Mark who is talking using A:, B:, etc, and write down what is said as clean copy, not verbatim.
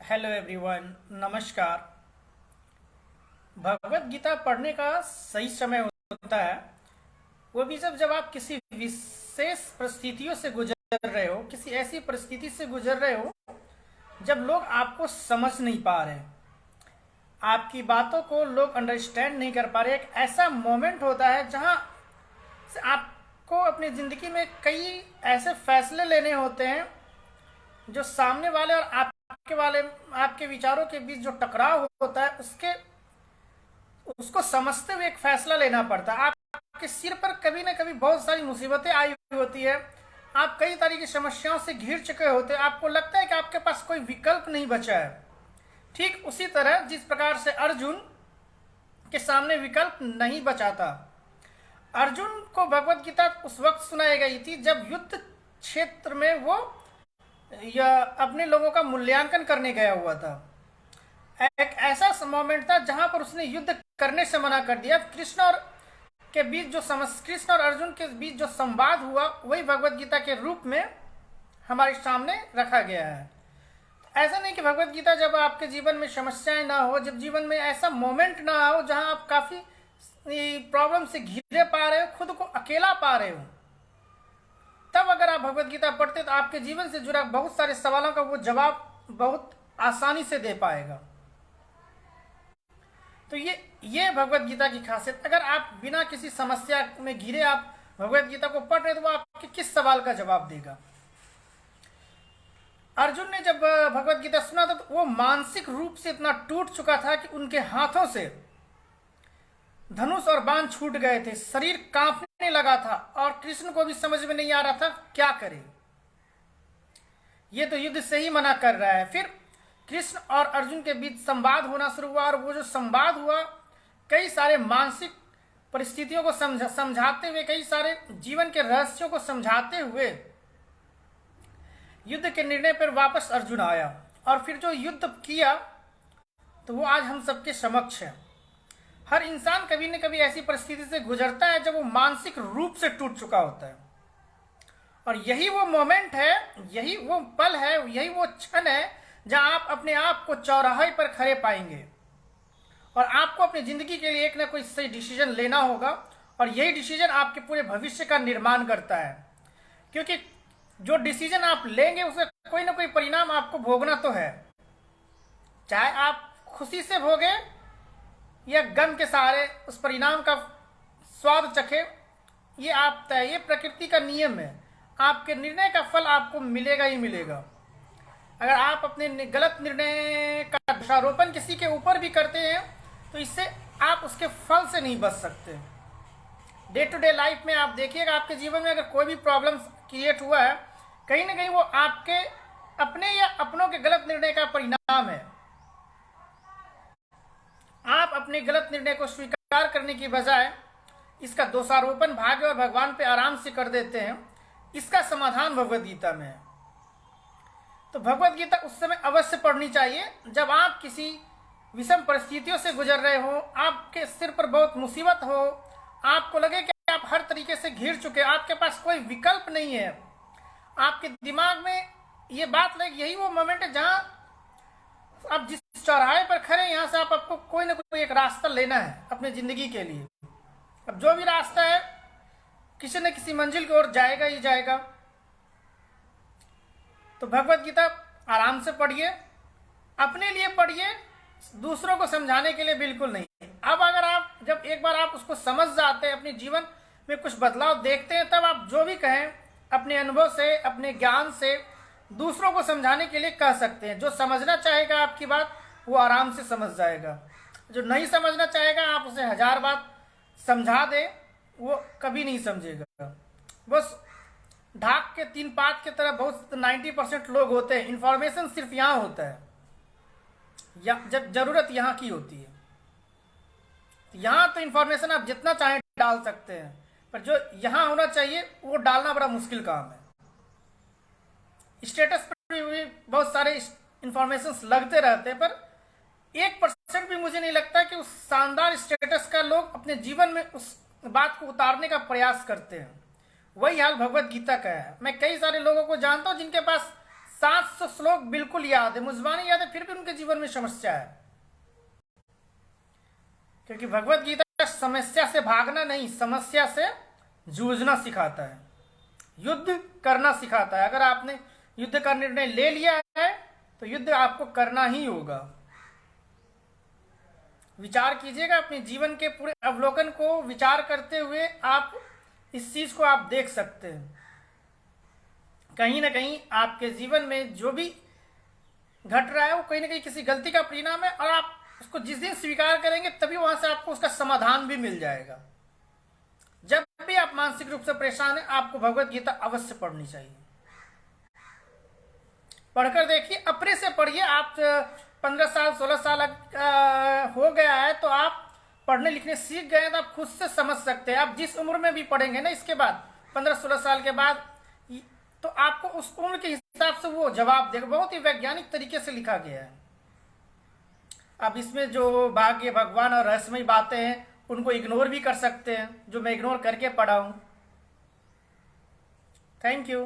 A: Hello everyone, नमस्कार। भगवत गीता पढ़ने का सही समय होता है वो भी जब आप किसी विशेष परिस्थितियों से गुजर रहे हो, किसी ऐसी परिस्थिति से गुजर रहे हो जब लोग आपको समझ नहीं पा रहे, आपकी बातों को लोग अंडरस्टैंड नहीं कर पा रहे। एक ऐसा मोमेंट होता है जहां से आपको अपनी ज़िंदगी में कई ऐसे फैसले लेने होते हैं जो सामने वाले और आपके विचारों के बीच जो टकराव होता है उसको समझते हुए एक फैसला लेना पड़ता है। आपके सिर पर कभी ना कभी बहुत सारी मुसीबतें आई हुई होती है, आप कई तरह की समस्याओं से घिर चुके होते हैं, आपको लगता है कि आपके पास कोई विकल्प नहीं बचा है। ठीक उसी तरह जिस प्रकार से अर्जुन के सामने विकल्प नहीं बचा था, अर्जुन को भगवत गीता उस वक्त सुनाई गई थी जब युद्ध क्षेत्र में वो या अपने लोगों का मूल्यांकन करने गया हुआ था। एक ऐसा मोमेंट था जहां पर उसने युद्ध करने से मना कर दिया। कृष्ण और अर्जुन के बीच जो संवाद हुआ वही भगवत गीता के रूप में हमारे सामने रखा गया है। ऐसा नहीं कि भगवत गीता जब आपके जीवन में समस्याएं ना हो, जब जीवन में ऐसा मोमेंट ना हो जहां आप काफी प्रॉब्लम से घिरे पा रहे हो, खुद को अकेला पा रहे हो, तब अगर आप भगवत गीता पढ़ते तो आपके जीवन से जुड़ा बहुत सारे सवालों का वो जवाब बहुत आसानी से दे पाएगा। तो ये भगवत गीता की खासियत। अगर आप बिना किसी समस्या में घिरे आप भगवत गीता को पढ़ रहे तो वो आपके किस सवाल का जवाब देगा। अर्जुन ने जब भगवत गीता सुना था तो वो मानसिक रूप से इतना टूट चुका था कि उनके हाथों से धनुष और बाण छूट गए थे, शरीर कांपने लगा था और कृष्ण को भी समझ में नहीं आ रहा था क्या करे। ये तो युद्ध से ही मना कर रहा है। फिर कृष्ण और अर्जुन के बीच संवाद होना शुरू हुआ और वो जो संवाद हुआ कई सारे मानसिक परिस्थितियों को समझाते हुए, कई सारे जीवन के रहस्यों को समझाते हुए युद्ध के निर्णय पर वापस अर्जुन आया और फिर जो युद्ध किया तो वो आज हम सबके समक्ष है। हर इंसान कभी न कभी ऐसी परिस्थिति से गुजरता है जब वो मानसिक रूप से टूट चुका होता है, और यही वो मोमेंट है, यही वो पल है, यही वो क्षण है जहां आप अपने आप को चौराहे पर खड़े पाएंगे और आपको अपनी जिंदगी के लिए एक ना कोई सही डिसीजन लेना होगा। और यही डिसीजन आपके पूरे भविष्य का निर्माण करता है, क्योंकि जो डिसीजन आप लेंगे उसका कोई ना कोई परिणाम आपको भोगना तो है, चाहे आप खुशी से भोगे या गम के सहारे उस परिणाम का स्वाद चखे। ये आप तय, ये प्रकृति का नियम है। आपके निर्णय का फल आपको मिलेगा ही मिलेगा। अगर आप अपने गलत निर्णय का दोषारोपण किसी के ऊपर भी करते हैं तो इससे आप उसके फल से नहीं बच सकते। डे टू डे लाइफ में आप देखिएगा, आपके जीवन में अगर कोई भी प्रॉब्लम क्रिएट हुआ है, कहीं ना कहीं वो आपके अपने या अपनों के गलत निर्णय का परिणाम है। आप अपने गलत निर्णय को स्वीकार करने की बजाय इसका दोषारोपण भाग्य और भगवान पे आराम से कर देते हैं। इसका समाधान भगवत गीता में है। तो भगवत गीता उस समय अवश्य पढ़नी चाहिए जब आप किसी विषम परिस्थितियों से गुजर रहे हो, आपके सिर पर बहुत मुसीबत हो, आपको लगे कि आप हर तरीके से घिर चुके, आपके पास कोई विकल्प नहीं है, आपके दिमाग में ये बात लगे। यही वो मोमेंट है जहां आप जिस चौराहे पर खड़े, यहां से आपको कोई ना कोई एक रास्ता लेना है अपनी जिंदगी के लिए। अब जो भी रास्ता है किसी न किसी मंजिल की ओर जाएगा ही जाएगा। तो भगवत गीता आराम से पढ़िए, अपने लिए पढ़िए, दूसरों को समझाने के लिए बिल्कुल नहीं। अब अगर आप जब एक बार आप उसको समझ जाते हैं, अपने जीवन में कुछ बदलाव देखते हैं, तब आप जो भी कहें अपने अनुभव से, अपने ज्ञान से दूसरों को समझाने के लिए कह सकते हैं। जो समझना चाहेगा आपकी बात वो आराम से समझ जाएगा, जो नहीं समझना चाहेगा आप उसे 1000 बात समझा दे, वो कभी नहीं समझेगा। बस ढाक के 3 पात की तरह बहुत 90% लोग होते हैं। इंफॉर्मेशन सिर्फ यहाँ होता है जब जरूरत यहाँ की होती है। यहाँ तो इंफॉर्मेशन आप जितना चाहें डाल सकते हैं, पर जो यहाँ होना चाहिए वो डालना बड़ा मुश्किल काम है। स्टेटस पर भी बहुत सारे इंफॉर्मेशन लगते रहते हैं, पर 1% भी मुझे नहीं लगता कि उस शानदार स्टेटस का लोग अपने जीवन में उस बात को उतारने का प्रयास करते हैं। वही हाल भगवत गीता का है। मैं कई सारे लोगों को जानता हूं जिनके पास 700 श्लोक बिल्कुल याद है, मुजबानी याद है, फिर भी उनके जीवन में समस्या है। क्योंकि भगवत गीता समस्या से भागना नहीं, समस्या से जूझना सिखाता है, युद्ध करना सिखाता है। अगर आपने युद्ध का निर्णय ले लिया है तो युद्ध आपको करना ही होगा। विचार कीजिएगा, अपने जीवन के पूरे अवलोकन को विचार करते हुए आप इस चीज को आप देख सकते हैं। कहीं ना कहीं आपके जीवन में जो भी घट रहा है वो कहीं ना कहीं किसी गलती का परिणाम है, और आप उसको जिस दिन स्वीकार करेंगे तभी वहां से आपको उसका समाधान भी मिल जाएगा। जब भी आप मानसिक रूप से परेशान हैं, आपको भगवत गीता अवश्य पढ़नी चाहिए। पढ़कर देखिए, अपने से पढ़िए। आप 15 साल 16 साल हो गया है तो आप पढ़ने लिखने सीख गए हैं, तो आप खुद से समझ सकते हैं। आप जिस उम्र में भी पढ़ेंगे ना, इसके बाद 15-16 साल के बाद, तो आपको उस उम्र के हिसाब से वो जवाब देगा। बहुत ही वैज्ञानिक तरीके से लिखा गया है। अब इसमें जो भाग्य, भगवान और रहस्यमयी बातें हैं उनको इग्नोर भी कर सकते हैं, जो मैं इग्नोर करके पढ़ा हूं। Thank you.